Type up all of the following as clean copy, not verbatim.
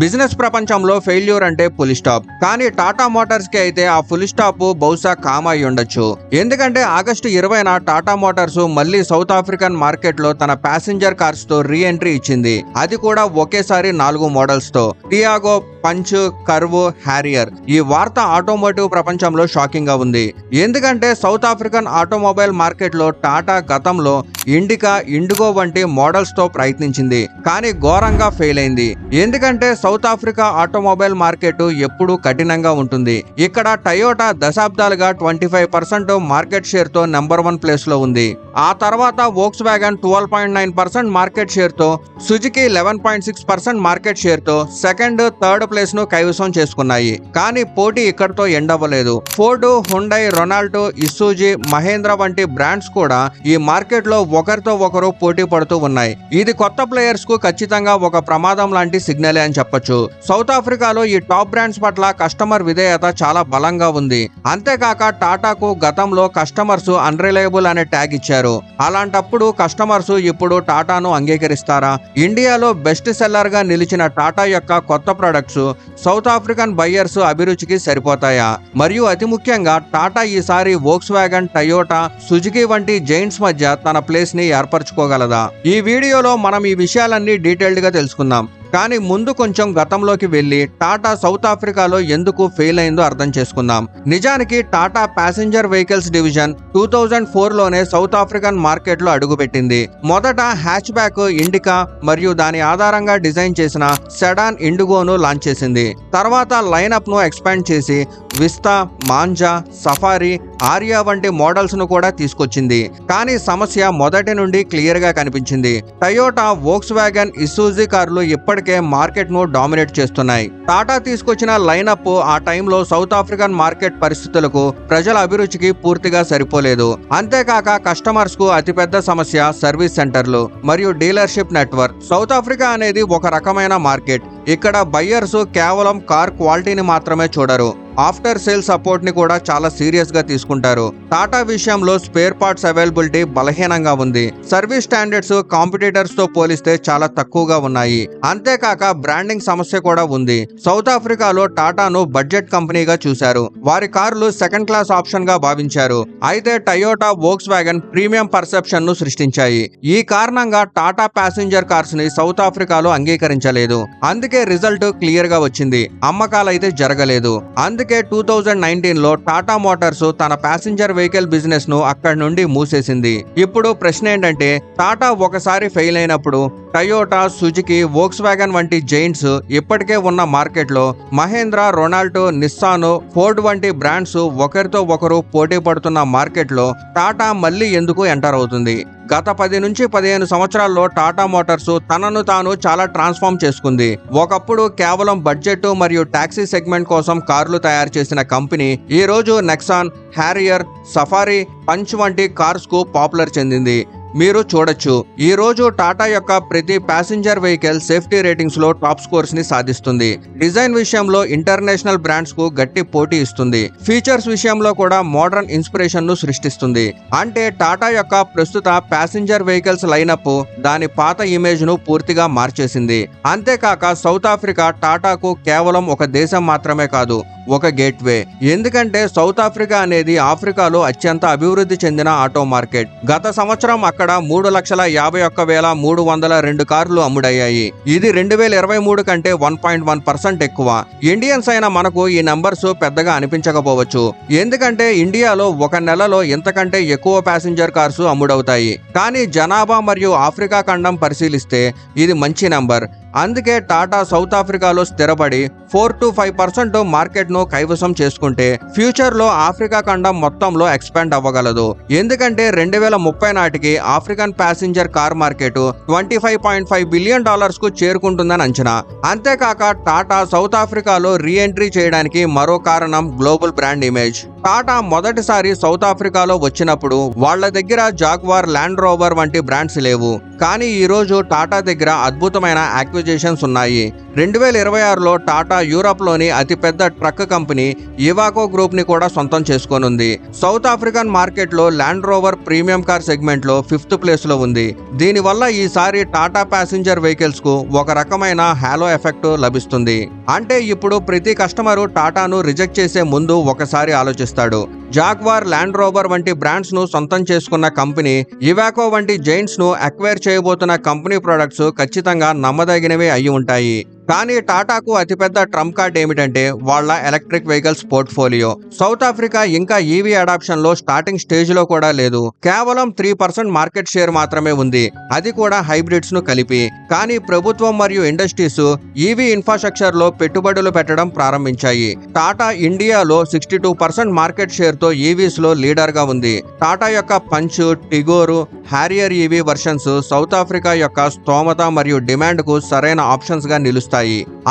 Business ప్రపంచంలో failure అంటే full stop. కానీ టాటా మోటార్స్ కి అయితే ఆ ఫుల్ స్టాప్ బహుశా కామ్ అయి ఉండొచ్చు. ఎందుకంటే ఆగస్టు 20న టాటా మోటార్స్ మళ్ళీ సౌత్ ఆఫ్రికన్ మార్కెట్ లో తన ప్యాసింజర్ కార్స్ తో రీ ఎంట్రీ ఇచ్చింది. అది కూడా ఒకేసారి 4 మోడల్స్ తో. Tiago, punch, curve, Harrier. ఈ వార్త ఆటోమోటివ్ ప్రపంచంలో షాకింగ్ గా ఉంది. ఎందుకంటే సౌత్ ఆఫ్రికన్ ఆటోమొబైల్ మార్కెట్ లో టాటా గతంలో ఇండికా, ఇండిగో వంటి మోడల్స్ తో ప్రయత్నించింది. కానీ ఘోరంగా ఫెయిల్ అయింది. ఎందుకంటే సౌత్ ఆఫ్రికా ఆటోమొబైల్ మార్కెట్ ఎప్పుడూ కఠినంగా ఉంటుంది. ఇక్కడ టయోటా దశాబ్దాలుగా 25% మార్కెట్ షేర్ తో నెంబర్ 1 ప్లేస్ లో ఉంది. ఆ తర్వాత వోక్స్ వ్యాగన్ 12.9% మార్కెట్ షేర్ తో, సుజుకి 11.6% మార్కెట్ షేర్ తో సెకండ్, థర్డ్ ప్లేస్ ను కైవసం చేసుకున్నాయి. కానీ పోటీ ఇక్కడతో ఎండ్ అవ్వలేదు. ఫోర్డ్, హుండై, రొనాల్డో, ఇస్సుజు, మహేంద్ర వంటి బ్రాండ్స్ కూడా ఈ మార్కెట్ లో ఒకరితో ఒకరు పోటీ పడుతూ ఉన్నాయి. ఇది కొత్త ప్లేయర్స్ కు ఖచ్చితంగా ఒక ప్రమాదం లాంటి సిగ్నలే అని చెప్పొచ్చు. సౌత్ ఆఫ్రికాలో ఈ టాప్ బ్రాండ్స్ పట్ల కస్టమర్ విధేయత చాలా బలంగా ఉంది. అంతేకాక టాటాకు గతంలో కస్టమర్స్ అన్రిలయబుల్ అనే ట్యాగ్ ఇచ్చారు. అలాంటప్పుడు కస్టమర్స్ ఇప్పుడు టాటాను అంగీకరిస్తారా? ఇండియాలో బెస్ట్ సెల్లర్ గా నిలిచిన టాటా యొక్క కొత్త ప్రొడక్ట్స్ సౌత్ ఆఫ్రికన్ బయ్యర్స్ అభిరుచికి సరిపోతాయా? మరియు అతి ముఖ్యంగా టాటా ఈసారి వోక్స్ వ్యాగన్, టయోటా, సుజుకి వంటి జైంట్స్ మధ్య తన ప్లేస్ ని ఏర్పరచుకోగలదా? ఈ వీడియోలో మనం ఈ విషయాలన్నీ డీటెయిల్డ్ గా తెలుసుకుందాం. కానీ ముందు కొంచెం గతంలోకి వెళ్లి టాటా సౌత్ ఆఫ్రికాలో ఎందుకు ఫెయిల్ అయిందో అర్థం చేసుకుందాం. నిజానికి టాటా ప్యాసింజర్ వెహికల్స్ డివిజన్ 2004లోనే సౌత్ ఆఫ్రికన్ మార్కెట్ లో అడుగుపెట్టింది. మొదట హ్యాచ్ బ్యాక్ ఇండికా మరియు దాని ఆధారంగా డిజైన్ చేసిన సెడాన్ ఇండిగోను లాంచ్ చేసింది. తర్వాత లైనప్ ను ఎక్స్పాండ్ చేసి విస్తా, మాంజా, సఫారీ, ఆర్యా వంటి మోడల్స్ ను కూడా తీసుకొచ్చింది. కానీ సమస్య మొదటి నుండి క్లియర్ గా కనిపించింది. టయోటా, వోక్స్ వ్యాగన్, ఇస్సుజు కార్లు ఇప్పటికే మార్కెట్ ను డామినేట్ చేస్తున్నాయి. టాటా తీసుకొచ్చిన లైనప్ ఆ టైంలో సౌత్ ఆఫ్రికన్ మార్కెట్ పరిస్థితులకు, ప్రజల అభిరుచికి పూర్తిగా సరిపోలేదు. అంతేకాక కస్టమర్స్ కు అతిపెద్ద సమస్య సర్వీస్ సెంటర్లు మరియు డీలర్షిప్ నెట్వర్క్. సౌత్ ఆఫ్రికా అనేది ఒక రకమైన మార్కెట్. ఇక్కడ బయ్యర్స్ కేవలం కార్ క్వాలిటీని మాత్రమే చూడరు, ఆఫ్టర్ సేల్ సపోర్ట్ ని కూడా చాలా సీరియస్ గా తీసుకుంటారు. టాటా విషయంలో స్పేర్ పార్ట్స్ అవైలబిలిటీ బలహీనంగా ఉంది. సర్వీస్ స్టాండర్డ్స్ కాంపిటీటర్స్ తో పోలిస్తే చాలా తక్కువగా ఉన్నాయి. అంతేకాక బ్రాండింగ్ సమస్య కూడా ఉంది. సౌత్ ఆఫ్రికాలో టాటాను బడ్జెట్ కంపెనీగా చూశారు. వారి కార్లు సెకండ్ క్లాస్ ఆప్షన్ గా భావించారు. అయితే Toyota, Volkswagen premium perception ను సృష్టించాయి. ఈ కారణంగా టాటా ప్యాసింజర్ కార్స్ ని సౌత్ ఆఫ్రికాలో అంగీకరించలేదు. అందుకే రిజల్ట్ క్లియర్ గా వచ్చింది. అమ్మకాలు అయితే జరగలేదు. అందుకే 2019లో టాటా మోటార్స్ తన ప్యాసింజర్ వెహికల్ బిజినెస్ ను అక్కడి నుండి మూసేసింది. ఇప్పుడు ప్రశ్న ఏంటంటే, టాటా ఒకసారి ఫెయిల్ అయినప్పుడు టయోటా, సుజుకి, వోక్స్ వ్యాగన్ వంటి జైంట్స్ ఇప్పటికే ఉన్న మార్కెట్ లో మహేంద్ర, రొనాల్డో, నిస్సాన్, ఫోర్డ్ వంటి బ్రాండ్స్ ఒకరితో ఒకరు పోటీ పడుతున్న మార్కెట్ లో టాటా మళ్ళీ ఎందుకు ఎంటర్ అవుతుంది? గత 10 నుంచి 15 సంవత్సరాల్లో టాటా మోటార్స్ తనను తాను చాలా ట్రాన్స్ఫార్మ్ చేసుకుంది. ఒకప్పుడు కేవలం బడ్జెట్ మరియు టాక్సీ సెగ్మెంట్ కోసం కార్లు తయారు చేసిన కంపెనీ ఈ రోజు నెక్సాన్, హ్యారియర్, సఫారీ, పంచ్ వంటి కార్స్ కు పాపులర్ చెందింది. మీరు చూడొచ్చు, ఈ రోజు టాటా యొక్క ప్రతి ప్యాసింజర్ వెహికల్ సేఫ్టీ రేటింగ్స్ లో టాప్ స్కోర్స్ ని సాధిస్తుంది. డిజైన్ విషయంలో ఇంటర్నేషనల్ బ్రాండ్స్ కు గట్టి పోటీ ఇస్తుంది. ఫీచర్స్ విషయంలో కూడా మోడర్న్ ఇన్స్పిరేషన్ ను సృష్టిస్తుంది. అంటే టాటా యొక్క ప్రస్తుత ప్యాసింజర్ వెహికల్స్ లైనప్ దాని పాత ఇమేజ్ ను పూర్తిగా మార్చేసింది. అంతేకాక సౌత్ ఆఫ్రికా టాటాకు కేవలం ఒక దేశం మాత్రమే కాదు, ఒక గేట్వే. ఎందుకంటే సౌత్ ఆఫ్రికా అనేది ఆఫ్రికాలో అత్యంత అభివృద్ధి చెందిన ఆటో మార్కెట్. గత సంవత్సరం అక్కడ 3,51,302 కార్లు అమ్ముడయ్యాయి. ఇది 2023 కంటే 1.1% ఎక్కువ. ఇండియన్స్ అయిన మనకు ఈ నంబర్స్ పెద్దగా అనిపించకపోవచ్చు. ఎందుకంటే ఇండియాలో ఒక నెలలో ఇంతకంటే ఎక్కువ ప్యాసింజర్ కార్స్ అమ్ముడవుతాయి. కానీ జనాభా మరియు ఆఫ్రికా ఖండం పరిశీలిస్తే ఇది మంచి నంబర్. అందుకే టాటా సౌత్ ఆఫ్రికాలో స్థిరపడి 4 to 5% మార్కెట్ ను కైవసం చేసుకుంటే ఫ్యూచర్ లో ఆఫ్రికా ఖండం మొత్తంలో ఎక్స్పాండ్ అవ్వగలదు. ఎందుకంటే 2030 నాటికి African passenger car market $25.5 billion కు చేరుకుంటుందని అంచనా. అంతేకాక టాటా సౌత్ ఆఫ్రికాలో రీ ఎంట్రీ చేయడానికి మరో కారణం గ్లోబల్ బ్రాండ్ ఇమేజ్. టాటా మొదటిసారి సౌత్ ఆఫ్రికాలో వచ్చినప్పుడు వాళ్ళ దగ్గర జాగ్వార్, ల్యాండ్ రోవర్ వంటి బ్రాండ్స్ లేవు. కానీ ఈ రోజు టాటా దగ్గర అద్భుతమైన యాక్విజిషన్స్ ఉన్నాయి. 2026లో టాటా యూరోప్లోని అతిపెద్ద ట్రక్ కంపెనీ ఇవాకో గ్రూప్ ని కూడా సొంతం చేసుకోనుంది. సౌత్ ఆఫ్రికన్ మార్కెట్లో land rover premium car segment లో 5th ప్లేస్ లో ఉంది. దీనివల్ల ఈసారి టాటా ప్యాసింజర్ వెహికల్స్ కు ఒక రకమైన హాలో ఎఫెక్ట్ లభిస్తుంది. అంటే ఇప్పుడు ప్రతి కస్టమరు టాటాను రిజెక్ట్ చేసే ముందు ఒకసారి ఆలోచిస్తాడు. జాగ్వార్, ల్యాండ్ రోవర్ వంటి బ్రాండ్స్ ను సొంతం చేసుకున్న కంపెనీ ఇవాకో వంటి జైంట్స్ ను అక్వైర్ చేయబోతున్న కంపెనీ ప్రొడక్ట్స్ ఖచ్చితంగా నమ్మదగినవే అయి ఉంటాయి. కానీ టాటాకు అతిపెద్ద ట్రంప్ కార్డ్ ఏమిటంటే వాళ్ళ electric vehicles portfolio. South Africa ఇంకా ఈవీ అడాప్షన్ లో స్టార్టింగ్ స్టేజ్ లో కూడా లేదు. కేవలం 3% మార్కెట్ షేర్ మాత్రమే ఉంది, అది కూడా హైబ్రిడ్స్ ను కలిపి. కానీ ప్రభుత్వం మరియు ఇండస్ట్రీస్ ఈవీ ఇన్ఫ్రాస్ట్రక్చర్ లో పెట్టుబడులు పెట్టడం ప్రారంభించాయి. టాటా ఇండియాలో 62% మార్కెట్ షేర్ తో ఈవీస్ లో లీడర్ గా ఉంది. టాటా యొక్క Punch, Tigor, Harrier EV versions South Africa యొక్క స్తోమత మరియు డిమాండ్ కు సరైన ఆప్షన్స్ గా నిలుస్తాయి.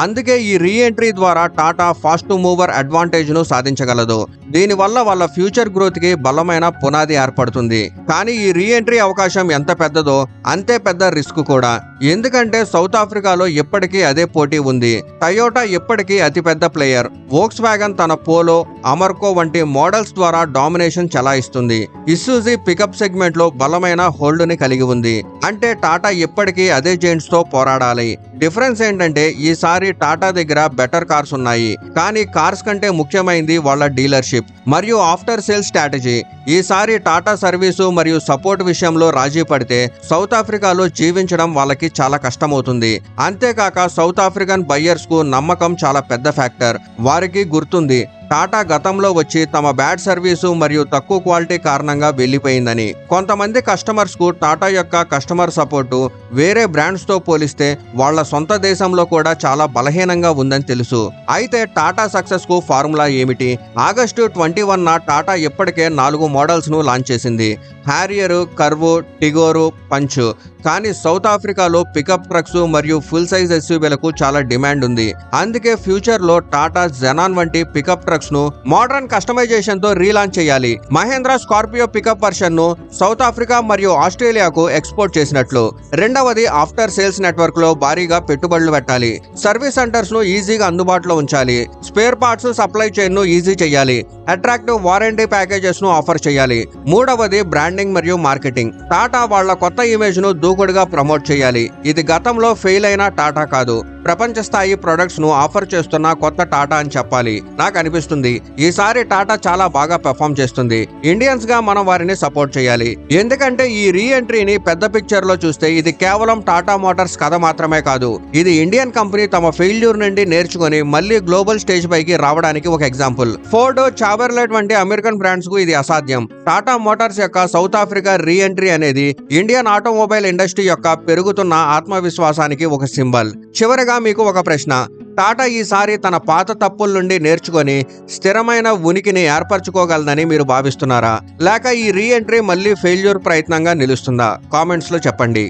అందుకే ఈ రీఎంట్రీ ద్వారా టాటా ఫాస్ట్ మూవర్ అడ్వాంటేజ్ ను సాధించగలదు. దీనివల్ల వాళ్ళ ఫ్యూచర్ గ్రోత్ కి బలమైన పునాది ఏర్పడుతుంది. కానీ ఈ రీఎంట్రీ అవకాశం ఎంత పెద్దదో అంతే పెద్ద రిస్క్ కూడా. ఎందుకంటే సౌత్ ఆఫ్రికాలో ఇప్పటికీ అదే పోటీ ఉంది. టయోటా ఇప్పటికీ అతిపెద్ద ప్లేయర్. వోక్స్ వ్యాగన్ తన పోలో, అమర్కో వంటి మోడల్స్ ద్వారా డామినేషన్ చెలాయిస్తుంది. ఇస్సుజు పికప్ సెగ్మెంట్ లో బలమైన హోల్డ్ ని కలిగి ఉంది. అంటే టాటా ఇప్పటికీ అదే జైంట్స్ తో పోరాడాలి. డిఫరెన్స్ ఏంటంటే ఈసారి టాటా దగ్గర బెటర్ కార్స్ ఉన్నాయి. కానీ కార్స్ కంటే ముఖ్యమైనది వాళ్ళ డీలర్షిప్ మరియు ఆఫ్టర్ సేల్ స్ట్రాటజీ. ఈసారి టాటా సర్వీసు మరియు సపోర్ట్ విషయంలో రాజీ పడితే సౌత్ ఆఫ్రికాలో జీవించడం వాళ్ళకి చాలా కష్టమవుతుంది. అంతేకాక సౌత్ ఆఫ్రికన్ బయ్యర్స్ కు నమ్మకం చాలా పెద్ద ఫ్యాక్టర్. వారికి గుర్తుంది టాటా గతంలో వచ్చి తమ బ్యాడ్ సర్వీసు మరియు తక్కువ క్వాలిటీ కారణంగా వెళ్లిపోయిందని. కొంతమంది కస్టమర్స్ కు టాటా యొక్క కస్టమర్ సపోర్టు వేరే బ్రాండ్స్ తో పోలిస్తే వాళ్ళ సొంత దేశంలో కూడా చాలా బలహీనంగా ఉందని తెలుసు. అయితే టాటా సక్సెస్ కు ఫార్ములా ఏమిటి? ఆగస్టు 21న టాటా ఇప్పటికే 4 మోడల్స్ ను లాంచ్ చేసింది. Harrier, Curvv, Tigor, Punch. కానీ సౌత్ ఆఫ్రికాలో పికప్ ట్రక్స్ మరియు ఫుల్ సైజ్ ఎస్యూవీలకు చాలా డిమాండ్ ఉంది. అందుకే ఫ్యూచర్ లో టాటా జెనాన్ వంటి పికప్ ట్రక్స్ ను మోడర్న్ కస్టమైజేషన్ తో రీలాంచ్ చేయాలి. మహేంద్ర స్కార్పియో పికప్ వర్షన్ ను సౌత్ ఆఫ్రికా మరియు ఆస్ట్రేలియాకు ఎక్స్పోర్ట్ చేసినట్లు. రెండవది ఆఫ్టర్ సేల్స్ నెట్వర్క్ లో భారీగా పెట్టుబడులు పెట్టాలి. సర్వీస్ సెంటర్స్ ను ఈజీగా అందుబాటులో ఉంచాలి. స్పేర్ పార్ట్స్ సప్లై చైన్ ను ఈజీ చేయాలి. అట్రాక్టివ్ వారంటీ ప్యాకేజెస్ ను ఆఫర్ చేయాలి. మూడవది బ్రాండింగ్ మరియు మార్కెటింగ్. టాటా వాళ్ళ కొత్త ఇమేజ్ ను దూకుడుగా ప్రమోట్ చేయాలి. ఇది గతంలో ఫెయిల్ అయిన టాటా కాదు, ప్రపంచ స్థాయి ప్రొడక్ట్స్ ను ఆఫర్ చేస్తున్న కొత్త టాటా అని చెప్పాలి. నాకు అనిపిస్తుంది ఈసారి టాటా చాలా బాగా పెర్ఫామ్ చేస్తుంది. ఇండియన్స్ గా మనం వారిని సపోర్ట్ చేయాలి. ఎందుకంటే ఈ రీఎంట్రీని పెద్ద పిక్చర్ లో చూస్తే ఇది కేవలం టాటా మోటార్స్ కథ మాత్రమే కాదు. ఇది ఇండియన్ కంపెనీ తమ ఫెయిల్యూర్ నుండి నేర్చుకుని మళ్ళీ గ్లోబల్ స్టేజ్ పైకి రావడానికి ఒక ఎగ్జాంపుల్. ఫోర్డ్, చావర్లెట్ వంటి అమెరికన్ బ్రాండ్స్ కు ఇది అసాధ్యం. టాటా మోటార్స్ యొక్క సౌత్ ఆఫ్రికా రీఎంట్రీ అనేది ఇండియన్ ఆటోమొబైల్ ఇండస్ట్రీ యొక్క పెరుగుతున్న ఆత్మవిశ్వాసానికి ఒక సింబల్. చివరిగా మీకు ఒక ప్రశ్న. టాటా ఈసారి తన పాత తప్పుల నుండి నేర్చుకొని స్థిరమైన ఉనికిని ఏర్పరచుకోగలదని మీరు భావిస్తున్నారా? లేక ఈ రీఎంట్రీ మళ్ళీ ఫెయిల్యూర్ ప్రయత్నంగా నిలుస్తుందా? కామెంట్స్ లో చెప్పండి.